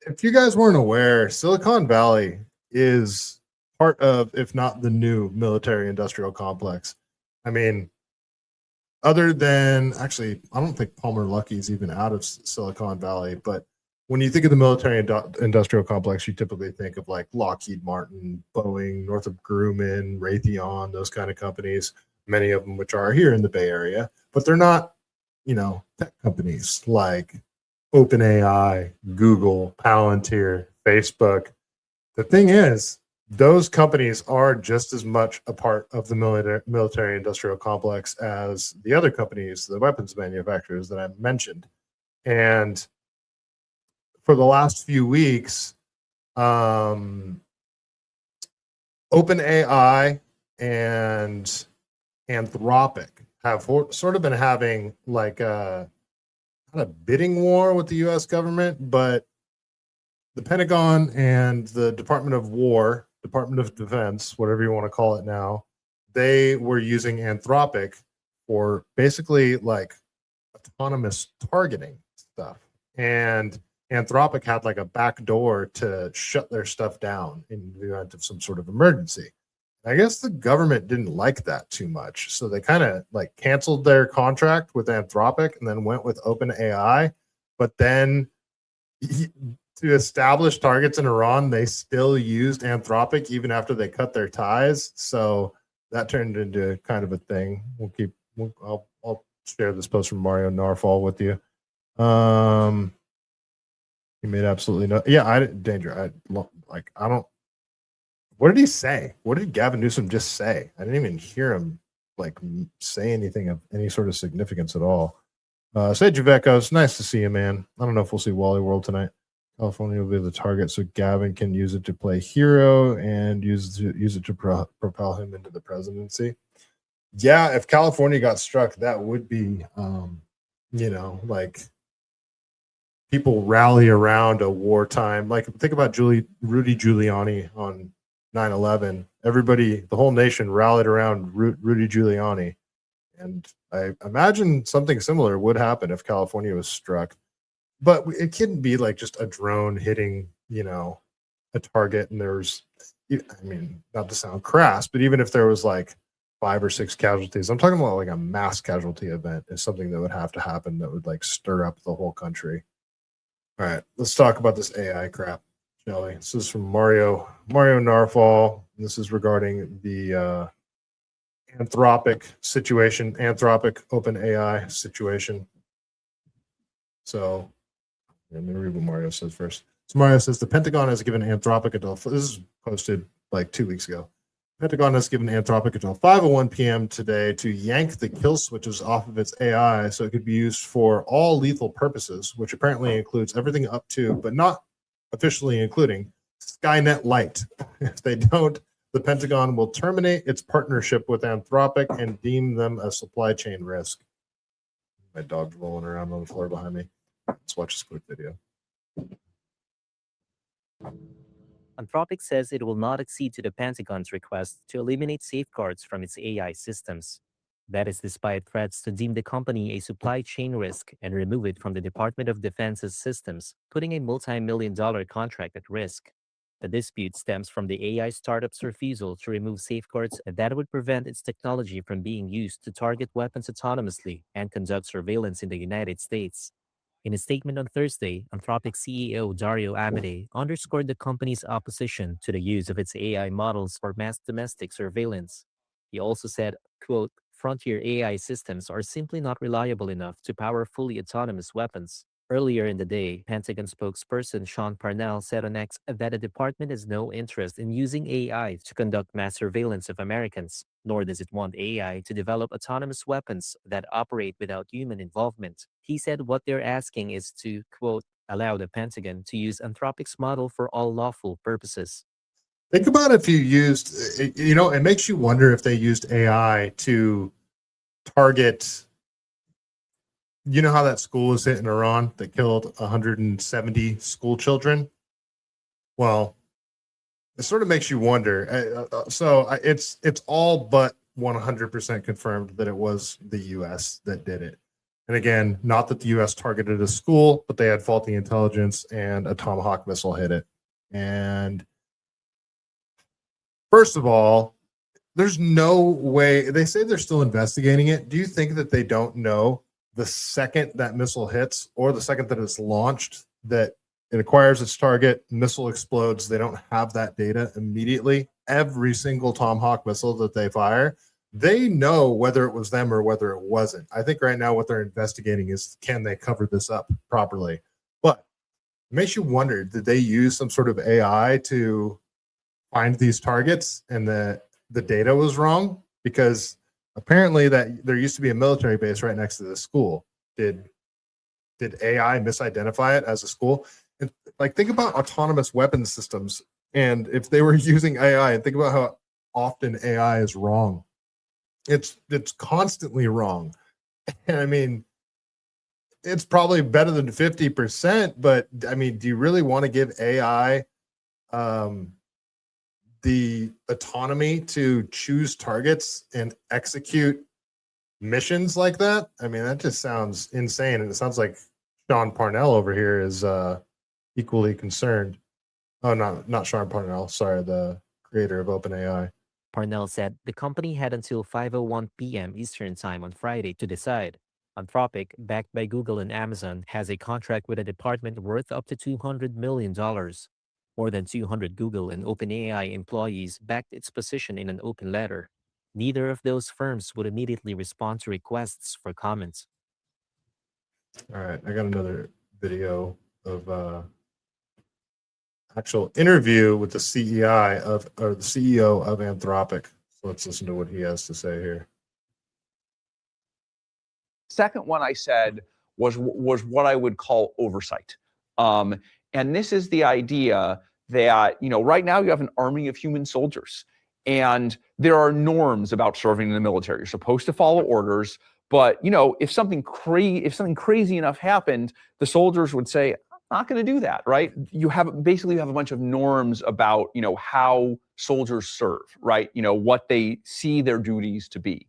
If you guys weren't aware, Silicon Valley is part of, if not the new military industrial complex. I mean, other than actually, I don't think Palmer Luckey is even out of Silicon Valley, but when you think of the military industrial complex, you typically think of like Lockheed Martin, Boeing, Northrop Grumman, Raytheon, those kind of companies, many of them which are here in the Bay Area, but they're not, tech companies like OpenAI, Google, Palantir, Facebook. The thing is, those companies are just as much a part of the military industrial complex as the other companies, the weapons manufacturers that I mentioned. And for the last few weeks, OpenAI and Anthropic have sort of been having like a not a bidding war with the U.S. government, but the Pentagon and the Department of Defense, whatever you want to call it now, they were using Anthropic for basically like autonomous targeting stuff. And Anthropic had like a back door to shut their stuff down in the event of some sort of emergency. I guess the government didn't like that too much. So they kind of like canceled their contract with Anthropic and then went with OpenAI. But then to establish targets in Iran, they still used Anthropic even after they cut their ties. So that turned into kind of a thing. I'll share this post from Mario Narfall with you. He made absolutely no. Yeah, I don't. What did he say? What did Gavin Newsom just say? I didn't even hear him like say anything of any sort of significance at all. Say Javeco, it's nice to see you, man. I don't know if we'll see Wally World tonight. California will be the target, so Gavin can use it to play hero and use it to propel him into the presidency. Yeah, if California got struck, that would be, like people rally around a wartime. Like think about Rudy Giuliani on 9/11. Everybody, the whole nation rallied around Rudy Giuliani. And I imagine something similar would happen if California was struck. But it couldn't be like just a drone hitting, a target. And there's, not to sound crass, but even if there was like 5 or 6 casualties, I'm talking about like a mass casualty event is something that would have to happen that would like stir up the whole country. All right, let's talk about this AI crap, shall we? This is from Mario Narfall. This is regarding the Anthropic situation, Anthropic OpenAI situation. So let me read what Mario says first. So Mario says the Pentagon has given Anthropic until, this is posted like 2 weeks ago. Pentagon has given Anthropic until 5:01 p.m. today to yank the kill switches off of its AI so it could be used for all lethal purposes, which apparently includes everything up to, but not officially including, SkyNet Lite. If they don't, the Pentagon will terminate its partnership with Anthropic and deem them a supply chain risk. My dog's rolling around on the floor behind me. Let's watch this quick video. Anthropic says it will not accede to the Pentagon's request to eliminate safeguards from its AI systems. That is despite threats to deem the company a supply chain risk and remove it from the Department of Defense's systems, putting a multi-million-dollar contract at risk. The dispute stems from the AI startup's refusal to remove safeguards that would prevent its technology from being used to target weapons autonomously and conduct surveillance in the United States. In a statement on Thursday, Anthropic CEO Dario Amodei underscored the company's opposition to the use of its AI models for mass domestic surveillance. He also said, quote, "Frontier AI systems are simply not reliable enough to power fully autonomous weapons." Earlier in the day, Pentagon spokesperson Sean Parnell said on X that the department has no interest in using AI to conduct mass surveillance of Americans, nor does it want AI to develop autonomous weapons that operate without human involvement. He said what they're asking is to, quote, "allow the Pentagon to use Anthropic's model for all lawful purposes." Think about if you used, it makes you wonder if they used AI to target, how that school was hit in Iran that killed 170 school children? Well, it sort of makes you wonder. It's all but 100% confirmed that it was the U.S. that did it. And again, not that the US targeted a school, but they had faulty intelligence and a Tomahawk missile hit it. And first of all, there's no way. They say they're still investigating it. Do you think that they don't know the second that missile hits or the second that it's launched that it acquires its target, missile explodes? They don't have that data immediately. Every single Tomahawk missile that they fire, they know whether it was them or whether it wasn't. I think right now what they're investigating is, can they cover this up properly? But it makes you wonder, did they use some sort of AI to find these targets and the data was wrong? Because apparently that there used to be a military base right next to the school. Did AI misidentify it as a school? And like, think about autonomous weapon systems, and if they were using AI, and think about how often AI is wrong. It's constantly wrong. And I mean, it's probably better than 50%, but I mean, do you really want to give AI the autonomy to choose targets and execute missions like that? I mean, that just sounds insane. And it sounds like Sean Parnell over here is equally concerned. Oh, not Sean Parnell. Sorry, the creator of OpenAI. Parnell said the company had until 5:01 p.m. Eastern Time on Friday to decide. Anthropic, backed by Google and Amazon, has a contract with a department worth up to $200 million. More than 200 Google and OpenAI employees backed its position in an open letter. Neither of those firms would immediately respond to requests for comments. All right, I got another video of actual interview with the CEO of Anthropic. So let's listen to what he has to say here. Second one I said was what I would call oversight. And this is the idea that, right now you have an army of human soldiers, and there are norms about serving in the military. You're supposed to follow orders, but if something crazy enough happened, the soldiers would say, I'm not going to do that, right? You have a bunch of norms about, how soldiers serve, right? What they see their duties to be.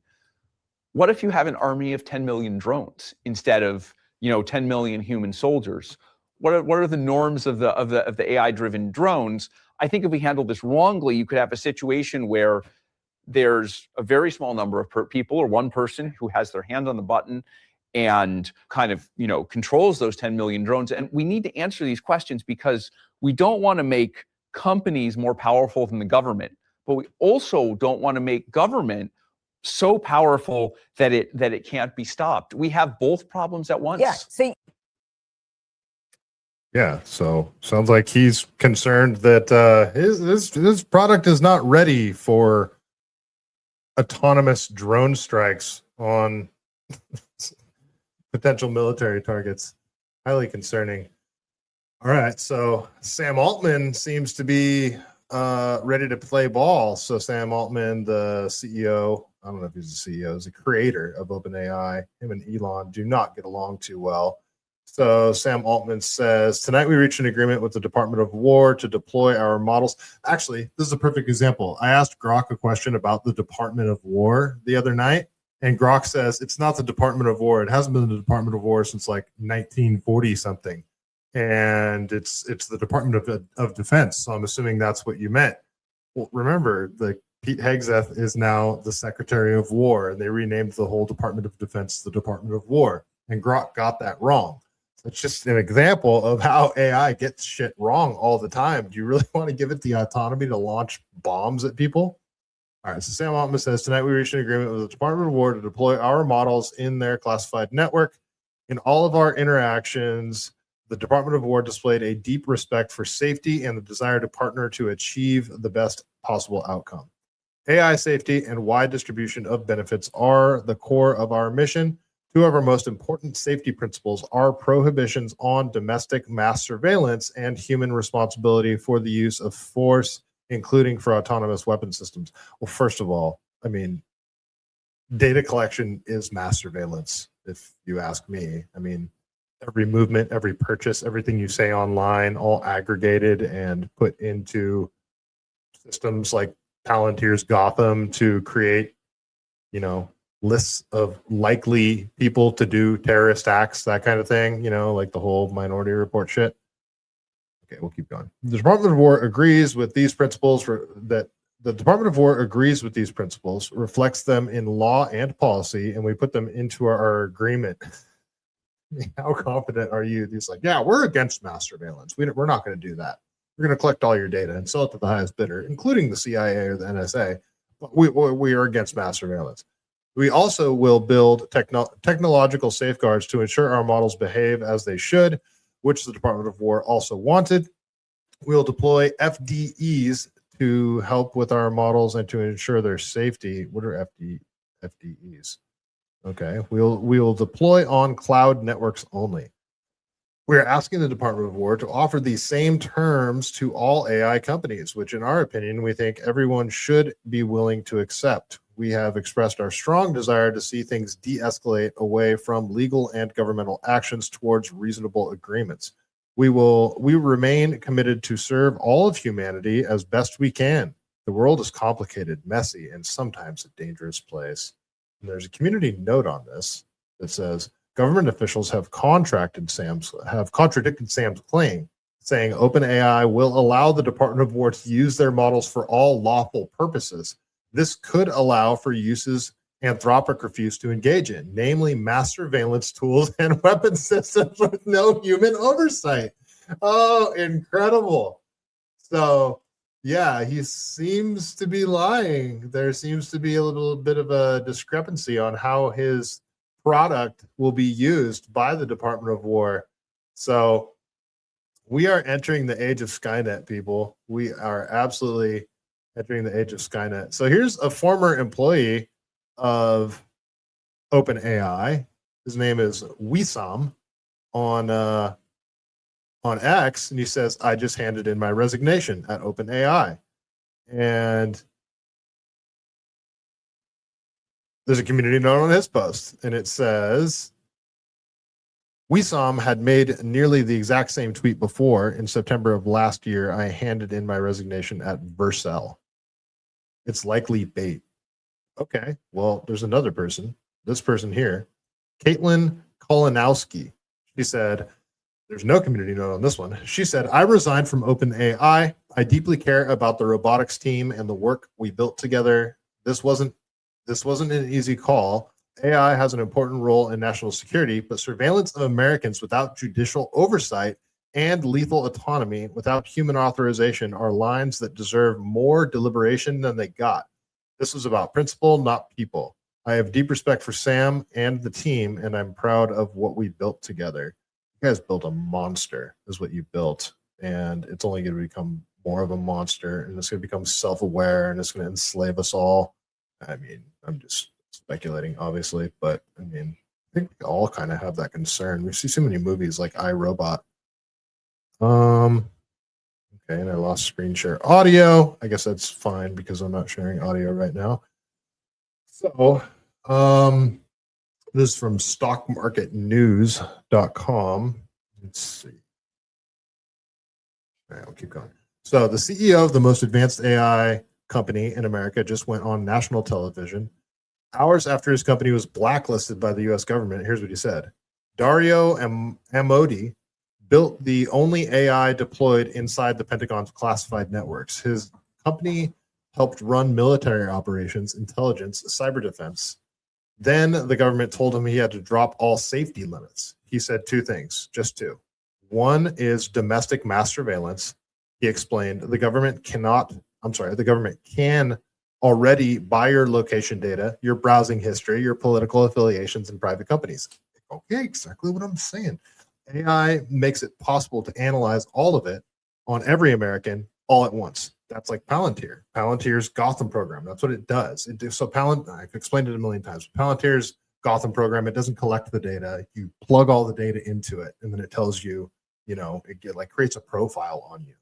What if you have an army of 10 million drones instead of 10 million human soldiers? What are the norms of the AI-driven drones? I think if we handle this wrongly, you could have a situation where there's a very small number of people or one person who has their hand on the button and kind of controls those 10 million drones. And we need to answer these questions because we don't want to make companies more powerful than the government, but we also don't want to make government so powerful that it can't be stopped. We have both problems at once. Yeah. See. Yeah. So sounds like he's concerned that his product is not ready for autonomous drone strikes on potential military targets. Highly concerning. All right. So Sam Altman seems to be ready to play ball. So Sam Altman, the CEO, I don't know if he's the CEO, he's the creator of OpenAI. Him and Elon do not get along too well. So Sam Altman says, tonight we reached an agreement with the Department of War to deploy our models. Actually, this is a perfect example. I asked Grok a question about the Department of War the other night, and Grok says it's not the Department of War. It hasn't been the Department of War since like 1940 something. And it's the Department of Defense. So I'm assuming that's what you meant. Well, remember, Pete Hegseth is now the Secretary of War, and they renamed the whole Department of Defense the Department of War. And Grok got that wrong. So it's just an example of how AI gets shit wrong all the time. Do you really want to give it the autonomy to launch bombs at people? All right, so Sam Altman says, tonight we reached an agreement with the Department of War to deploy our models in their classified network. In all of our interactions, the Department of War displayed a deep respect for safety and the desire to partner to achieve the best possible outcome. AI safety and wide distribution of benefits are the core of our mission. Two of our most important safety principles are prohibitions on domestic mass surveillance and human responsibility for the use of force, including for autonomous weapon systems. Well, first of all, I mean, data collection is mass surveillance, if you ask me. I mean, every movement, every purchase, everything you say online, all aggregated and put into systems like Palantir's Gotham to create, lists of likely people to do terrorist acts, that kind of thing, like the whole Minority Report shit. Okay, we'll keep going. The Department of War agrees with these principles the Department of War agrees with these principles, reflects them in law and policy, and we put them into our agreement. How confident are you? He's like, yeah, we're against mass surveillance. We're not going to do that. We're going to collect all your data and sell it to the highest bidder, including the CIA or the NSA. But we are against mass surveillance. We also will build technological safeguards to ensure our models behave as they should, which the Department of War also wanted. We'll deploy FDEs to help with our models and to ensure their safety. What are FDEs? Okay, we will deploy on cloud networks only. We are asking the Department of War to offer these same terms to all AI companies, which in our opinion, we think everyone should be willing to accept. We have expressed our strong desire to see things de-escalate away from legal and governmental actions towards reasonable agreements. We remain committed to serve all of humanity as best we can. The world is complicated, messy, and sometimes a dangerous place. And there's a community note on this that says, government officials have contradicted Sam's claim, saying OpenAI will allow the Department of War to use their models for all lawful purposes. This could allow for uses Anthropic refused to engage in, namely mass surveillance tools and weapon systems with no human oversight. Oh, incredible. So, yeah, he seems to be lying. There seems to be a little bit of a discrepancy on how his product will be used by the Department of War. So we are entering the age of SkyNet, people. We are absolutely entering the age of SkyNet. So here's a former employee of OpenAI. His name is Wissam on X, and he says, I just handed in my resignation at OpenAI. And there's a community note on his post, and it says, Wissam had made nearly the exact same tweet before. In September of last year, I handed in my resignation at Vercel. It's likely bait. Okay, well, there's another person. This person here, Caitlin Kolanowski. She said, there's no community note on this one. She said, I resigned from OpenAI. I deeply care about the robotics team and the work we built together. This wasn't an easy call. AI has an important role in national security, but surveillance of Americans without judicial oversight and lethal autonomy without human authorization are lines that deserve more deliberation than they got. This was about principle, not people. I have deep respect for Sam and the team, and I'm proud of what we built together. You guys built a monster, is what you built, and it's only going to become more of a monster, and it's going to become self-aware, and it's going to enslave us all. I mean, I'm just speculating, obviously, but I mean, I think we all kind of have that concern. We see so many movies like iRobot. Okay, and I lost screen share audio. I guess that's fine because I'm not sharing audio right now. So, this is from stockmarketnews.com. Let's see. All right, I'll keep going. So, the CEO of the most advanced AI company in America just went on national television. Hours after his company was blacklisted by the US government, here's what he said. Dario Amodei built the only AI deployed inside the Pentagon's classified networks. His company helped run military operations, intelligence, cyber defense. Then the government told him he had to drop all safety limits. He said two things, just two. One is domestic mass surveillance. He explained the government can already buy your location data, your browsing history, your political affiliations, and private companies. Okay, exactly what I'm saying. AI makes it possible to analyze all of it on every American all at once. That's like Palantir. Palantir's Gotham program. That's what it does. I've explained it a million times. Palantir's Gotham program, it doesn't collect the data. You plug all the data into it, and then it tells you, it creates a profile on you.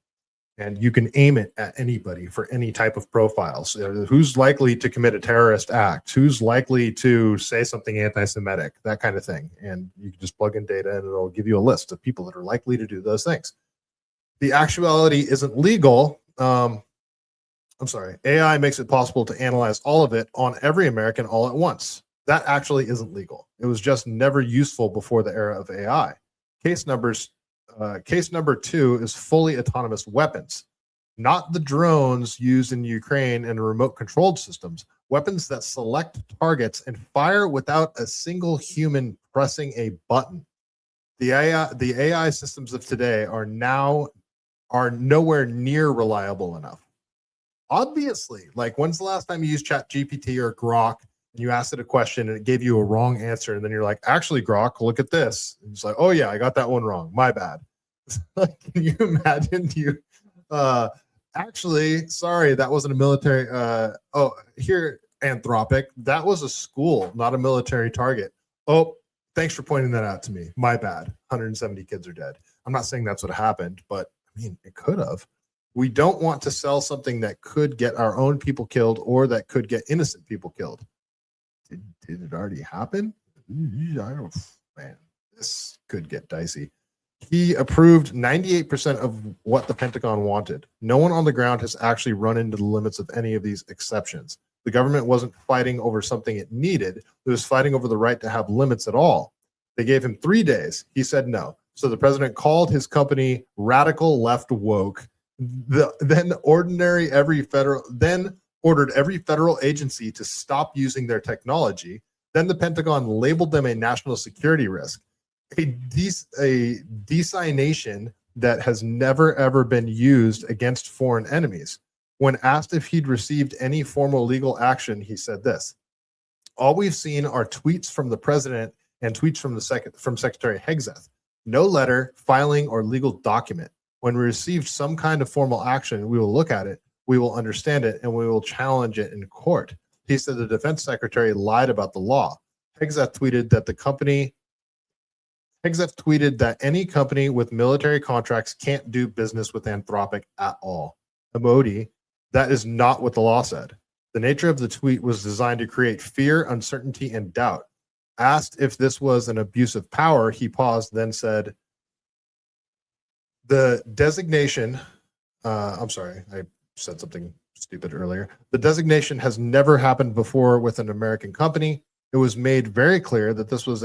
And you can aim it at anybody for any type of profile. So who's likely to commit a terrorist act? Who's likely to say something anti-Semitic? That kind of thing. And you can just plug in data and it'll give you a list of people that are likely to do those things. The actuality isn't legal. AI makes it possible to analyze all of it on every American all at once. That actually isn't legal. It was just never useful before the era of AI. Case number 2 is fully autonomous weapons, not the drones used in Ukraine and remote controlled systems, weapons that select targets and fire without a single human pressing a button. The AI systems of today are nowhere near reliable enough. Obviously, like, when's the last time you used ChatGPT or Grok and you asked it a question and it gave you a wrong answer, and then you're like, actually, Grok, look at this. And it's like, oh yeah, I got that one wrong. My bad. Can you imagine actually, sorry, that wasn't a military. Here, Anthropic, that was a school, not a military target. Oh, thanks for pointing that out to me. My bad. 170 kids are dead. I'm not saying that's what happened, but I mean, it could have. We don't want to sell something that could get our own people killed or that could get innocent people killed. Did it already happen? I don't, man, this could get dicey. He approved 98% of what the Pentagon wanted. No one on the ground has actually run into the limits of any of these exceptions. The government wasn't fighting over something it needed. It was fighting over the right to have limits at all. They gave him 3 days. He said no. So the president called his company Radical Left Woke, then ordered every federal agency to stop using their technology. Then the Pentagon labeled them a national security risk, a designation that has never ever been used against foreign enemies. When asked if he'd received any formal legal action, he said this: "All we've seen are tweets from the president and tweets from Secretary Hegseth. No letter, filing, or legal document. When we received some kind of formal action, we will look at it, we will understand it, and we will challenge it in court." He said the defense secretary lied about the law. Hegseth tweeted that any company with military contracts can't do business with Anthropic at all. Emoji, that is not what the law said. The nature of the tweet was designed to create fear, uncertainty, and doubt. Asked if this was an abuse of power, he paused, then said, the designation, I'm sorry, I said something stupid earlier. The designation has never happened before with an American company. It was made very clear that this was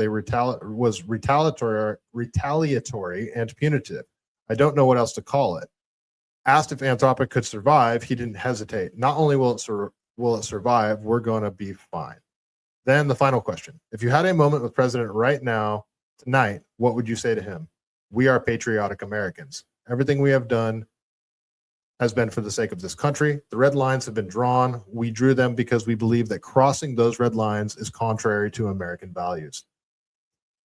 retaliatory and punitive. I don't know what else to call it. Asked if Anthropic could survive, he didn't hesitate. Not only will it survive, we're going to be fine. Then the final question. If you had a moment with President right now, tonight, what would you say to him? We are patriotic Americans. Everything we have done has been for the sake of this country. The red lines have been drawn. We drew them because we believe that crossing those red lines is contrary to American values.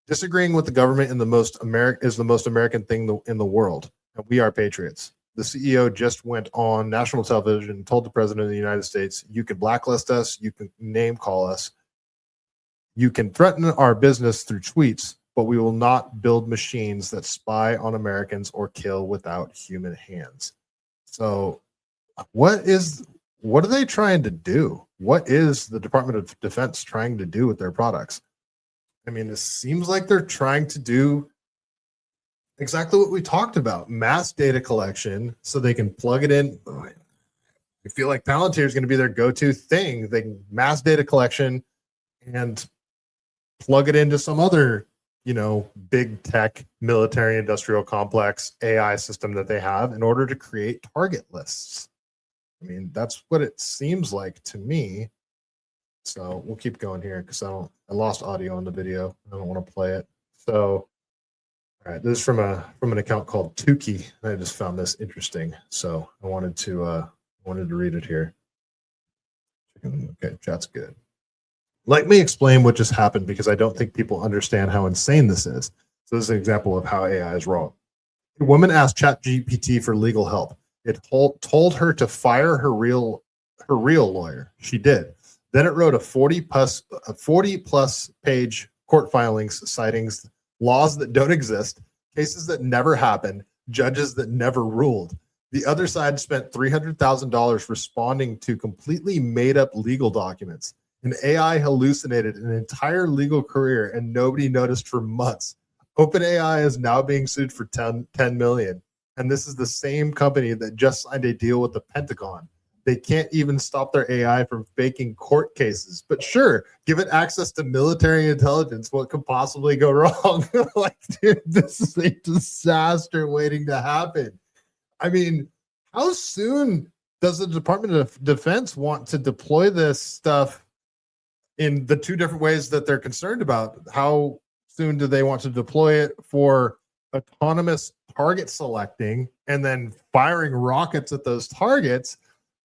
Disagreeing with the government is the most American thing in the world, and we are patriots. The CEO just went on national television and told the president of the United States, you can blacklist us, you can name call us, you can threaten our business through tweets, but we will not build machines that spy on Americans or kill without human hands. So what are they trying to do? What is the Department of Defense trying to do with their products? I mean, it seems like they're trying to do exactly what we talked about, mass data collection, so they can plug it in. I feel like Palantir is going to be their go-to thing. They can mass data collection and plug it into some other, big tech, military, industrial complex AI system that they have in order to create target lists. I mean, that's what it seems like to me. So we'll keep going here because I lost audio on the video. I don't want to play it. So, all right, this is from an account called Tukey. I just found this interesting, so I wanted to read it here. Okay, chat's good. Let me explain what just happened because I don't think people understand how insane this is. So this is an example of how AI is wrong. A woman asked ChatGPT for legal help. It told her to fire her real lawyer. She did. Then it wrote a 40 plus page court filings citing laws that don't exist, cases that never happened, judges that never ruled. The other side spent $300,000 responding to completely made up legal documents. An AI hallucinated an entire legal career and nobody noticed for months. OpenAI is now being sued for $10 million. And this is the same company that just signed a deal with the Pentagon. they can't even stop their AI from faking court cases. But sure, give it access to military intelligence. What could possibly go wrong? Like, dude, this is a disaster waiting to happen. I mean, how soon does the Department of Defense want to deploy this stuff in the two different ways that they're concerned about? How soon do they want to deploy it for autonomous target selecting and then firing rockets at those targets?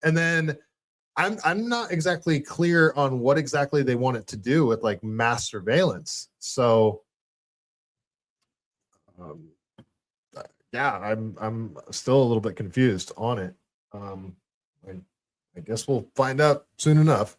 And then I'm not exactly clear on what exactly they want it to do with like mass surveillance. So yeah, I'm still a little bit confused on it. I guess we'll find out soon enough.